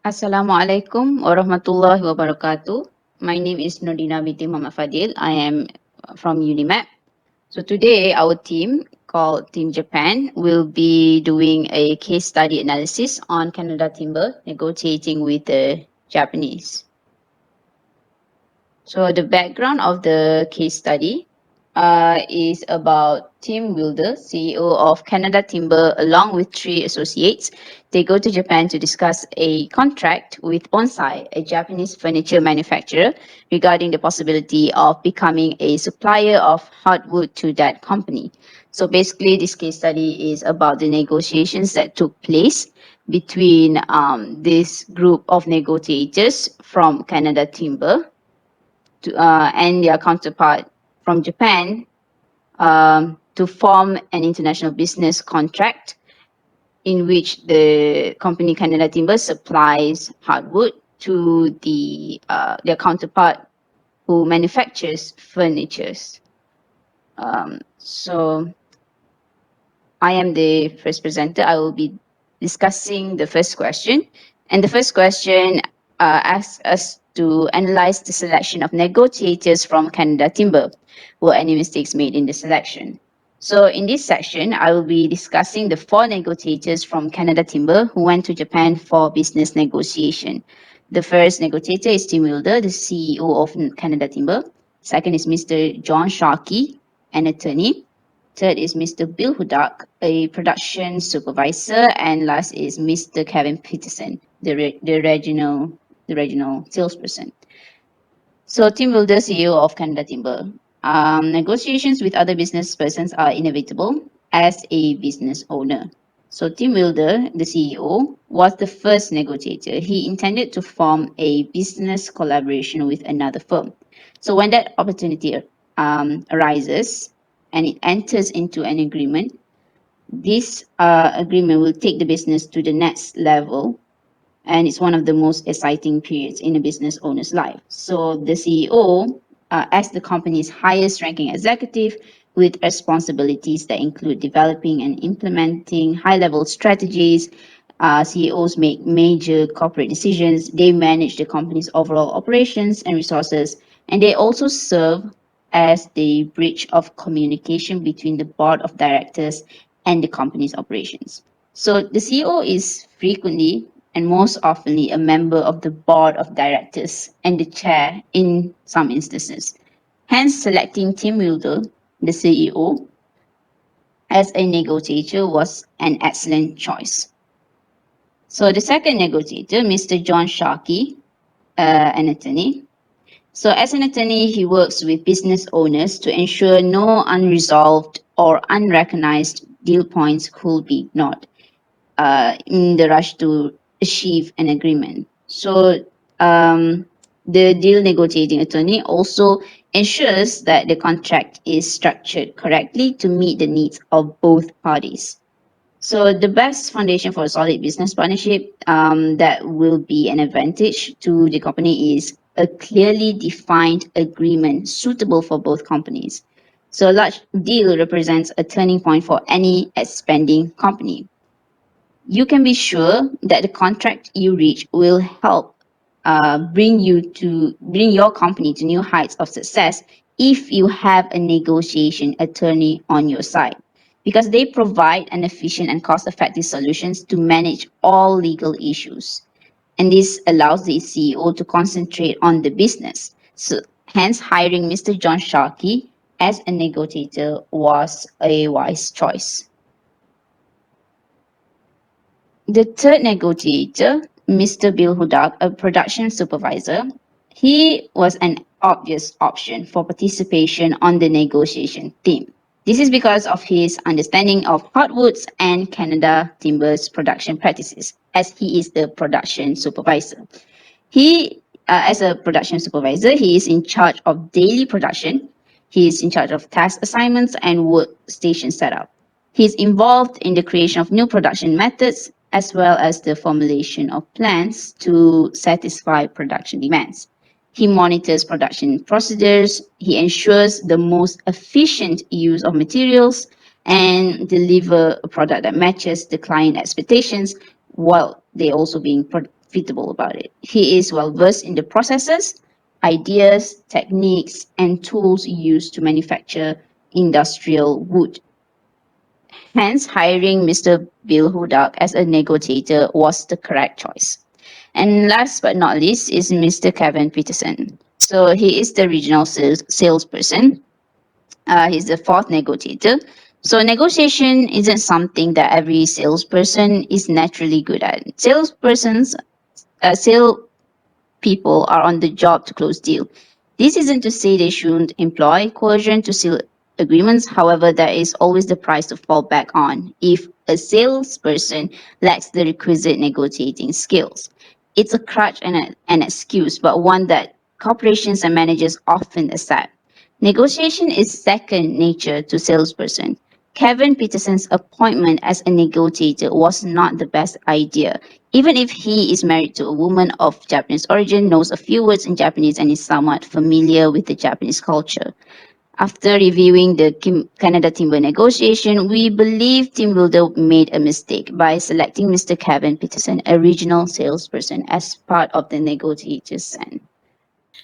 Assalamualaikum warahmatullahi wabarakatuh. My name is Nordina binti Muhammad Fadil. I am from Unimap. So today our team called Team Japan will be doing a case study analysis on Canada timber negotiating with the Japanese. So the background of the case study is about Tim Wilder, CEO of Canada Timber, along with three associates. They go to Japan to discuss a contract with Bonsai, a Japanese furniture manufacturer, regarding the possibility of becoming a supplier of hardwood to that company. So basically, this case study is about the negotiations that took place between this group of negotiators from Canada Timber and their counterpart from Japan to form an international business contract in which the company Canada Timber supplies hardwood to their counterpart who manufactures furnitures. So I am the first presenter. I will be discussing the first question. And the first question asks us to analyze the selection of negotiators from Canada Timber. Were any mistakes made in the selection? So in this section, I will be discussing the four negotiators from Canada Timber who went to Japan for business negotiation. The first negotiator is Tim Wilder, the CEO of Canada Timber. Second is Mr. John Sharkey, an attorney. Third is Mr. Bill Hudak, a production supervisor, and last is Mr. Kevin Peterson, the regional salesperson. So Tim Wilder, CEO of Canada Timber. Negotiations with other business persons are inevitable as a business owner. So Tim Wilder, the CEO, was the first negotiator. He intended to form a business collaboration with another firm. So when that opportunity arises and it enters into an agreement, this agreement will take the business to the next level, and it's one of the most exciting periods in a business owner's life. So the CEO, as the company's highest ranking executive with responsibilities that include developing and implementing high-level strategies, CEOs make major corporate decisions, they manage the company's overall operations and resources, and they also serve as the bridge of communication between the board of directors and the company's operations. So the CEO is frequently and most oftenly a member of the board of directors and the chair in some instances. Hence, selecting Tim Wilder, the CEO, as a negotiator was an excellent choice. So the second negotiator, Mr. John Sharkey, an attorney. So as an attorney, he works with business owners to ensure no unresolved or unrecognized deal points could be ignored in the rush to achieve an agreement. So the deal negotiating attorney also ensures that the contract is structured correctly to meet the needs of both parties. So the best foundation for a solid business partnership that will be an advantage to the company is a clearly defined agreement suitable for both companies. So a large deal represents a turning point for any expanding company. You can be sure that the contract you reach will help bring your company to new heights of success if you have a negotiation attorney on your side, because they provide an efficient and cost-effective solutions to manage all legal issues, and this allows the CEO to concentrate on the business. So hence hiring Mr. John Sharkey as a negotiator was a wise choice. The third negotiator, Mr. Bill Hudak, a production supervisor, he was an obvious option for participation on the negotiation team. This is because of his understanding of hardwoods and Canada Timber's production practices, as he is the production supervisor. As a production supervisor, he is in charge of daily production. He is in charge of task assignments and workstation setup. He is involved in the creation of new production methods as well as the formulation of plans to satisfy production demands. He monitors production procedures, he ensures the most efficient use of materials, and deliver a product that matches the client expectations while they also being unprofitable about it. He is well versed in the processes, ideas, techniques, and tools used to manufacture industrial wood. Hence, hiring Mr. Bill Hudak as a negotiator was the correct choice. And last but not least is Mr. Kevin Peterson. So he is the regional salesperson. He's the fourth negotiator. So negotiation isn't something that every salesperson is naturally good at. Sale people are on the job to close deal. This isn't to say they shouldn't employ coercion to seal agreements. However, that is always the price to fall back on if a salesperson lacks the requisite negotiating skills. It's a crutch and an excuse, but one that corporations and managers often accept. Negotiation is second nature to salesperson. Kevin Peterson's appointment as a negotiator was not the best idea. Even if he is married to a woman of Japanese origin, knows a few words in Japanese, and is somewhat familiar with the Japanese culture. After reviewing the Canada timber negotiation, we believe Team Wilder made a mistake by selecting Mr. Kevin Peterson, a regional salesperson, as part of the negotiators.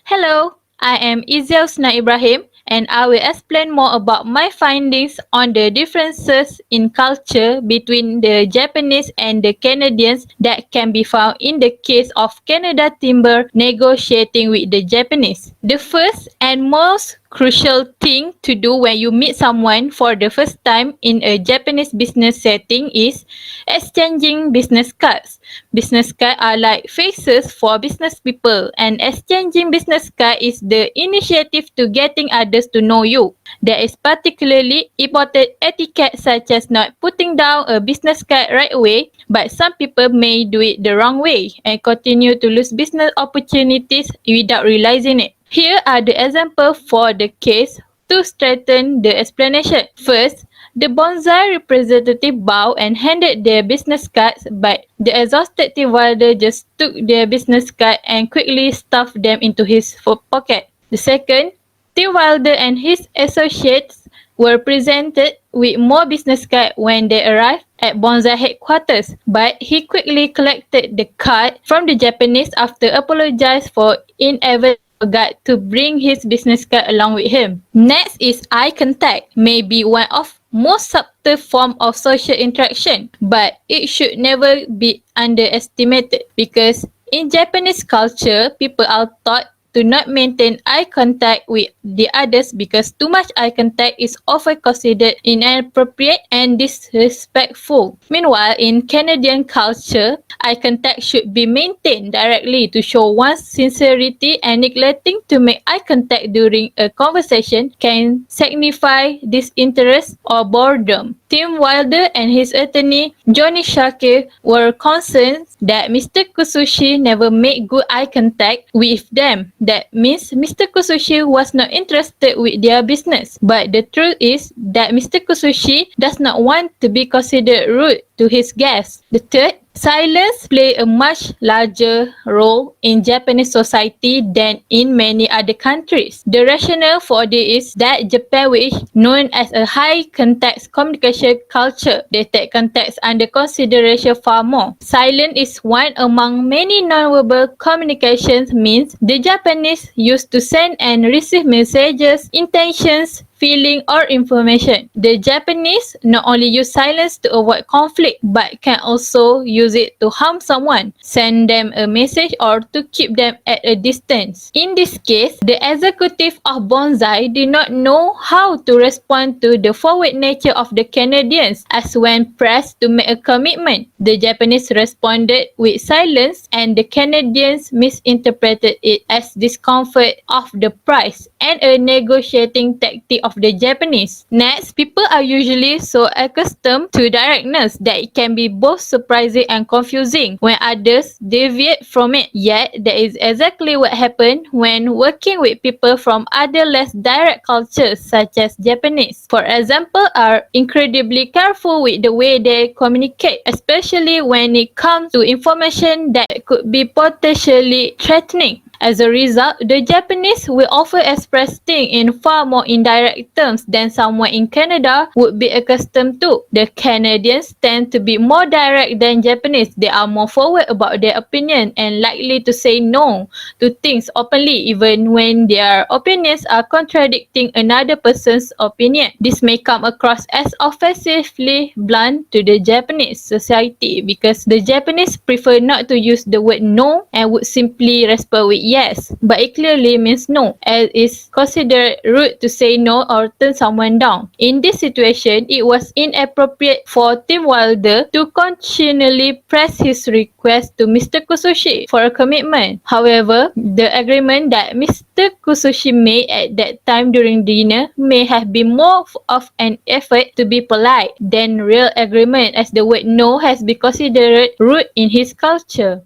Hello, I am Iziausna Ibrahim and I will explain more about my findings on the differences in culture between the Japanese and the Canadians that can be found in the case of Canada Timber negotiating with the Japanese. The first and most crucial thing to do when you meet someone for the first time in a Japanese business setting is exchanging business cards. Business cards are like faces for business people, and exchanging business cards is the initiative to getting others to know you. There is particularly important etiquette such as not putting down a business card right away, but some people may do it the wrong way and continue to lose business opportunities without realizing it. Here are the examples for the case to strengthen the explanation. First, the bonsai representative bowed and handed their business cards, but the exhausted Wilder just took their business card and quickly stuffed them into his pocket. The second, Wilder and his associates were presented with more business cards when they arrived at Bonsai headquarters, but he quickly collected the card from the Japanese after apologizing for inadvertently forgot to bring his business card along with him. Next is eye contact, may be one of most subtle form of social interaction, but it should never be underestimated because in Japanese culture, people are taught to not maintain eye contact with the others because too much eye contact is often considered inappropriate and disrespectful. Meanwhile, in Canadian culture, eye contact should be maintained directly to show one's sincerity, and neglecting to make eye contact during a conversation can signify disinterest or boredom. Tim Wilder and his attorney Johnny Sharkey were concerned that Mr. Kusushi never made good eye contact with them. That means Mr. Kusushi was not interested with their business. But the truth is that Mr. Kusushi does not want to be considered rude to his guests. The third, silence plays a much larger role in Japanese society than in many other countries. The rationale for this is that Japan, which is known as a high context communication culture, they take context under consideration far more. Silence is one among many non-verbal communications means the Japanese use to send and receive messages, intentions, feeling, or information. The Japanese not only use silence to avoid conflict, but can also use it to harm someone, send them a message, or to keep them at a distance. In this case, the executive of Bonsai did not know how to respond to the forward nature of the Canadians, as when pressed to make a commitment, the Japanese responded with silence, and the Canadians misinterpreted it as discomfort of the price and a negotiating tactic of the Japanese. Next, people are usually so accustomed to directness that it can be both surprising and confusing when others deviate from it. Yet, that is exactly what happened when working with people from other less direct cultures such as Japanese. For example, are incredibly careful with the way they communicate, especially when it comes to information that could be potentially threatening. As a result, the Japanese will often express things in far more indirect terms than someone in Canada would be accustomed to. The Canadians tend to be more direct than Japanese. They are more forward about their opinion and likely to say no to things openly even when their opinions are contradicting another person's opinion. This may come across as offensively blunt to the Japanese society because the Japanese prefer not to use the word no and would simply respond with yes, but it clearly means no, as it's considered rude to say no or turn someone down. In this situation, it was inappropriate for Tim Wilder to continually press his request to Mr. Kusushi for a commitment. However, the agreement that Mr. Kusushi made at that time during dinner may have been more of an effort to be polite than real agreement, as the word no has been considered rude in his culture.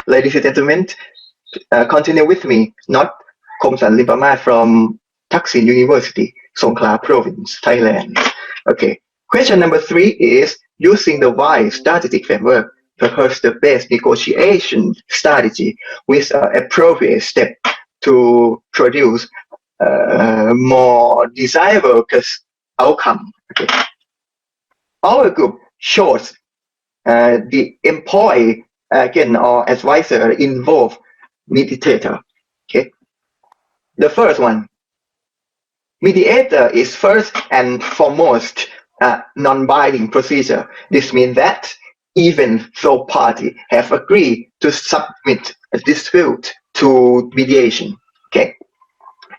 Ladies and gentlemen, continue with me. Not Komsan Limpamat from Thaksin University, Songkhla Province, Thailand. Okay. Question number 3 is using the WISE strategic framework propose the best negotiation strategy with appropriate step to produce more desirable outcome. Okay. Our group shows the employee again or advisor involved mediator. Okay. The first one, mediator is first and foremost a non-binding procedure. This means that even though parties have agreed to submit a dispute to mediation. Okay.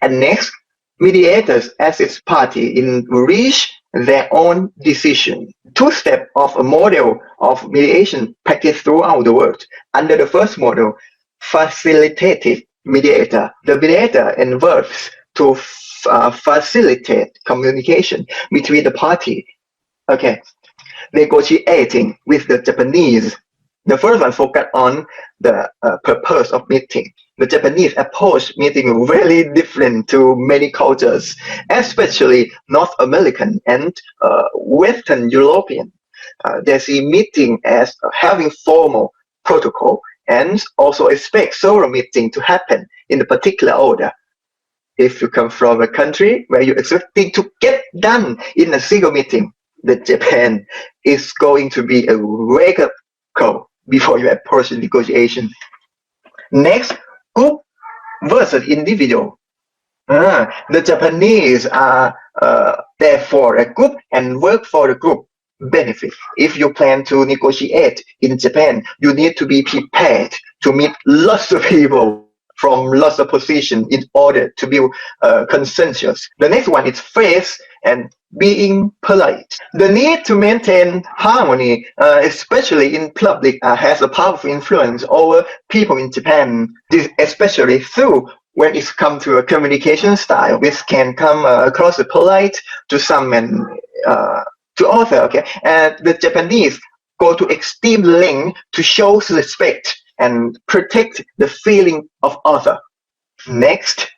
And next, mediators as its party in reach their own decision. 2 steps of a model of mediation practiced throughout the world. Under the first model, facilitative mediator. The mediator involves to facilitate communication between the party. Okay, negotiating with the Japanese. The first one focused on the purpose of meeting. The Japanese approach meeting very different to many cultures, especially North American and Western European. They see meeting as having formal protocol and also expect several meetings to happen in a particular order. If you come from a country where you're expecting to get done in a single meeting, the Japan is going to be a wake-up call before you approach the negotiation. Next, group versus individual. The Japanese are there for a group and work for the group benefit. If you plan to negotiate in Japan, you need to be prepared to meet lots of people from lots of positions in order to build consensus. The next one is phrase and being polite. The need to maintain harmony, especially in public, has a powerful influence over people in Japan, this especially through when it comes to a communication style, which can come across as polite to some and to others. Okay, and the Japanese go to extreme length to show respect and protect the feeling of other. Next.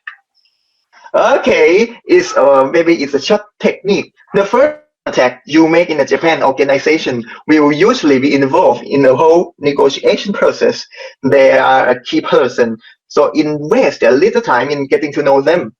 Okay, maybe it's a short technique. The first contact you make in a Japan organization will usually be involved in the whole negotiation process. They are a key person, so invest a little time in getting to know them.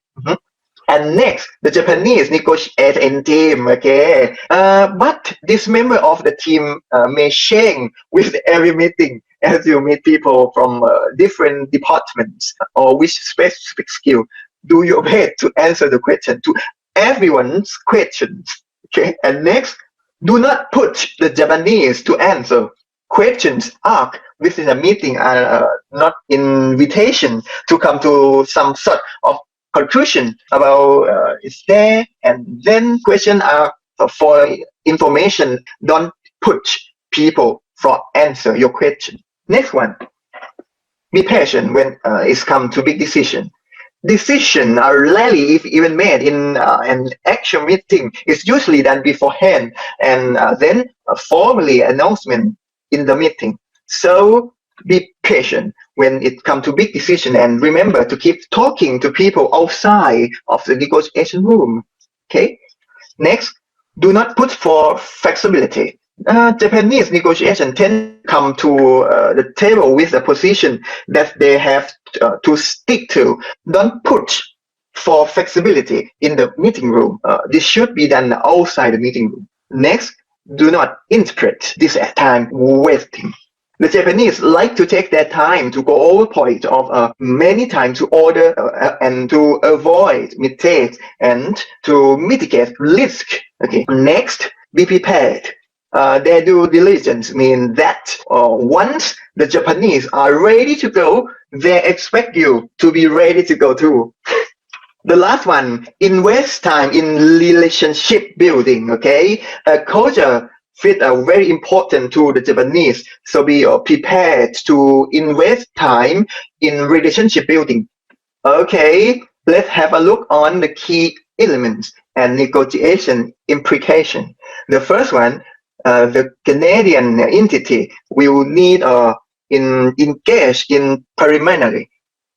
And next, the Japanese negotiate in team, okay? But this member of the team may change with every meeting as you meet people from different departments or with specific skill. Do your best to answer the question, to everyone's questions, okay? And next, do not push the Japanese to answer. Questions asked within a meeting are not invitation to come to some sort of conclusion about is there, and then questions are for information. Don't push people for answer your question. Next one, be patient when it's come to big decision. Decisions are rarely, if even made in an actual meeting. It's usually done beforehand and then a formally announcement in the meeting. So be patient when it comes to big decision, and remember to keep talking to people outside of the negotiation room. Okay. Next, do not put for flexibility. Japanese negotiation tend to come to the table with a position that they have to stick to. Don't push for flexibility in the meeting room. This should be done outside the meeting room. Next, do not interpret this as time wasting. The Japanese like to take their time to go over point of many times to order and to avoid mistakes and to mitigate risk. Okay. Next, be prepared. Their due diligence means that once the Japanese are ready to go, they expect you to be ready to go too. The last one, invest time in relationship building. Okay, culture fit very important to the Japanese, so be prepared to invest time in relationship building. Okay, let's have a look on the key elements and negotiation implication. The first one, the Canadian entity will need engage in preliminary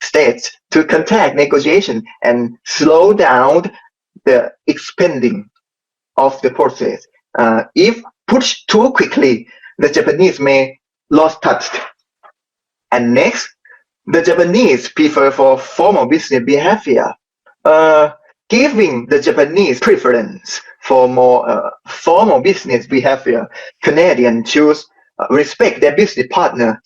states to contact negotiation and slow down the expanding of the process. If pushed too quickly, the Japanese may lose touch. And next, the Japanese prefer for formal business behavior, uh, giving the Japanese preference for more formal business behavior. Canadians choose respect their business partner's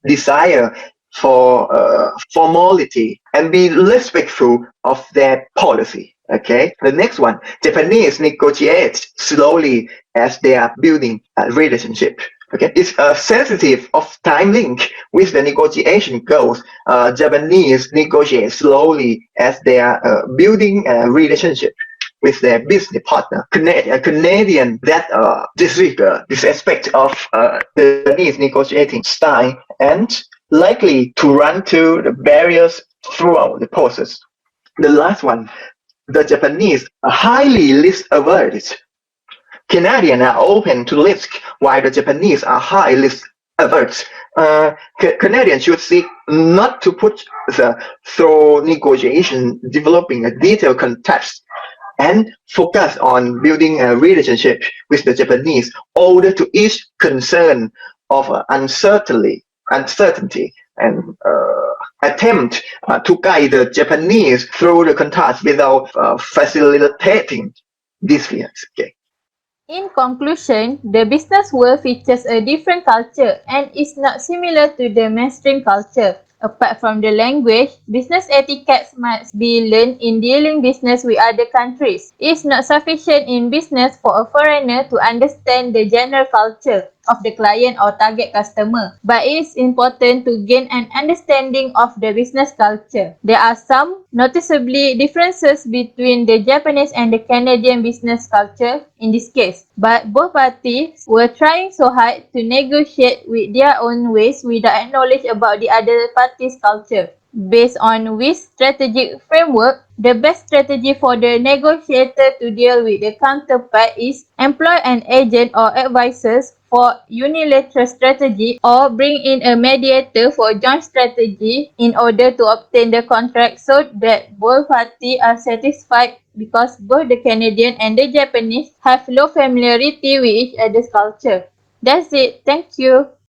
desire for formality and be respectful of their policy. Okay, the next one, Japanese negotiate slowly as they are building a relationship. Okay, it's sensitive of time link with the negotiation goals. Japanese negotiate slowly as they are building a relationship with their business partner. Canadian that disregard this aspect of the Japanese negotiating style and likely to run to the barriers throughout the process. The last one, the Japanese are highly risk averse. Canadians are open to risk, while the Japanese are high risk averse. Canadians should seek not to put through negotiation, developing a detailed context, and focus on building a relationship with the Japanese, order to each concern of uncertainty, and attempt to guide the Japanese through the context without facilitating these fears. Okay. In conclusion, the business world features a different culture and is not similar to the mainstream culture. Apart from the language, business etiquette must be learned in dealing business with other countries. It is not sufficient in business for a foreigner to understand the general culture of the client or target customer, but it is important to gain an understanding of the business culture. There are some noticeably differences between the Japanese and the Canadian business culture in this case, but both parties were trying so hard to negotiate with their own ways without knowledge about the other party's culture. Based on which strategic framework, the best strategy for the negotiator to deal with the counterpart is employ an agent or advisors for unilateral strategy or bring in a mediator for joint strategy in order to obtain the contract so that both parties are satisfied because both the Canadian and the Japanese have low familiarity with each other's culture. That's it. Thank you.